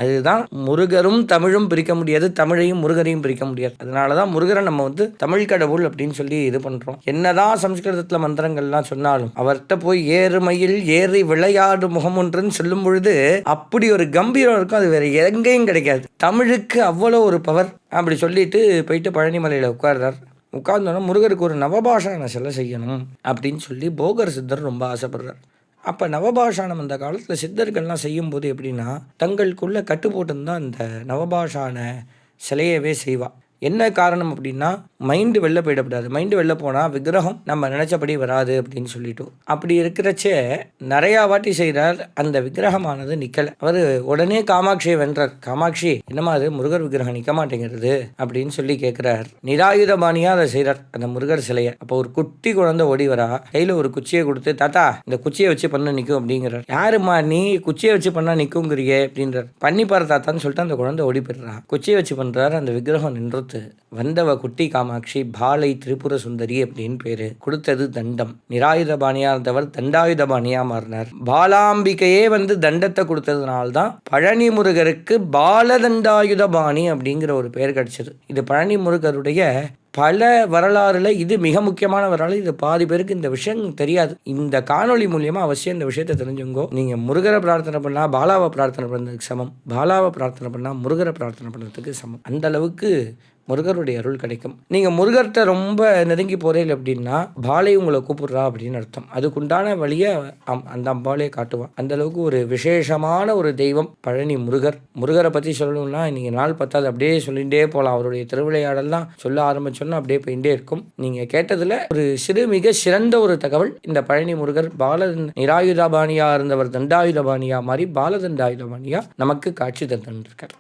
அதுதான் முருகரும் தமிழும் பிரிக்க முடியாது, தமிழையும் முருகரையும் பிரிக்க முடியாது. அதனால தான் முருகரை நம்ம தமிழ் கடவுள் அப்படின்னு சொல்லி இது பண்ணுறோம். என்னதான் சம்ஸ்கிருதத்தில் மந்திரங்கள்லாம் சொன்னாலும் அவர்கிட்ட போய் ஏறுமையில் ஏறி விளையாடு முகம் ஒன்றுன்னு சொல்லும் பொழுது அப்படி ஒரு கம்பீரம் இருக்கும். அது வேற எங்கேயும் கிடைக்காது. தமிழுக்கு அவ்வளோ ஒரு பவர். அப்படி சொல்லிட்டு போயிட்டு பழனிமலையில் உட்கார்றார். உட்கார்ந்தோன்னா முருகருக்கு ஒரு நவபாஷான சிலை செய்யணும் அப்படின்னு சொல்லி போகர் சித்தர் ரொம்ப ஆசைப்படுறார். அப்போ நவபாஷானம் அந்த காலத்தில் சித்தர்கள்லாம் செய்யும்போது எப்படின்னா தங்களுக்குள்ளே கட்டு போட்டுன்னு இந்த நவபாஷான சிலையவே செய்வாள். என்ன காரணம் அப்படின்னா மைண்டு வெளில போயிடக்கூடாது. மைண்டு வெளில போனால் விக்கிரகம் நம்ம நினச்சபடி வராது அப்படின்னு சொல்லிட்டோம். அப்படி இருக்கிறச்சே நிறையா வாட்டி செய்கிறார். அந்த விக்கிரகமானது நிற்கலை. அவர் உடனே காமாட்சியை வென்றார். காமாட்சி என்னமா அது முருகர் விக்கிரகம் நிற்க மாட்டேங்கிறது அப்படின்னு சொல்லி கேட்குறார். நிராயுதபாணியாக அதை செய்கிறார் அந்த முருகர் சிலையை. அப்போ ஒரு குட்டி குழந்தை ஓடி வரா. கையில் ஒரு குச்சியை கொடுத்து தாத்தா இந்த குச்சியை வச்சு பண்ண நிற்கும் அப்படிங்கிறார். யாருமா நீ குச்சியை வச்சு பண்ணால் நிற்குங்கிறியே அப்படின்றார். பண்ணி பாரு தாத்தான்னு சொல்லிட்டு அந்த குழந்தை ஓடி போயிடுறா. குச்சியை வச்சு பண்ணுறாரு. அந்த விக்கிரகம் நின்று வந்தவ குட்டி காமாட்சி பாலை திரிபுர சுந்தரி அப்படின்னு பேரு. கொடுத்தது தண்டம். நிராயுதபாணியா இருந்தவர் தண்டாயுதபாணியா மாறினார். பாலாம்பிகையே தண்டத்தை கொடுத்ததுனால்தான் பழனி முருகருக்கு பாலதண்டாயுதபாணி அப்படிங்கிற ஒரு பெயர் கிடைச்சது. இது பழனி முருகருடைய பல வரலாறுல இது மிக முக்கியமான வரலாறு. இது பாதி பேருக்கு இந்த விஷயம் தெரியாது. இந்த காணொலி மூலியமா அவசியம் இந்த விஷயத்தை தெரிஞ்சுங்கோ. நீங்க முருகரை பிரார்த்தனை பண்ணா பாலாவை பிரார்த்தனை பண்ணுறதுக்கு சமம், பாலாவை பிரார்த்தனை பண்ணா முருகரை பிரார்த்தனை பண்ணுறதுக்கு சமம். அந்த அளவுக்கு முருகருடைய அருள் கிடைக்கும். நீங்கள் முருகர்கிட்ட ரொம்ப நெருங்கி போகிறீங்க அப்படின்னா பாலை உங்களை கூப்பிடுறா அப்படின்னு அர்த்தம். அதுக்குண்டான வழியை அந்த அம்பாலே காட்டுவான். அந்த அளவுக்கு ஒரு விசேஷமான ஒரு தெய்வம் பழனி முருகர். முருகரை பற்றி சொல்லணும்னா நீங்கள் நாள் பத்தாது அப்படியே சொல்லிகிட்டே போகலாம். அவருடைய திருவிளையாடெல்லாம் சொல்ல ஆரம்பிச்சோன்னா அப்படியே போயிட்டே இருக்கும். நீங்கள் கேட்டதில் ஒரு மிக சிறந்த ஒரு தகவல். இந்த பழனி முருகர் நிராயுதபாணியாக இருந்தவர் தண்டாயுதபாணியாக மாறி பாலதண்டாயுதபாணியாக நமக்கு காட்சி தந்திருக்கார்.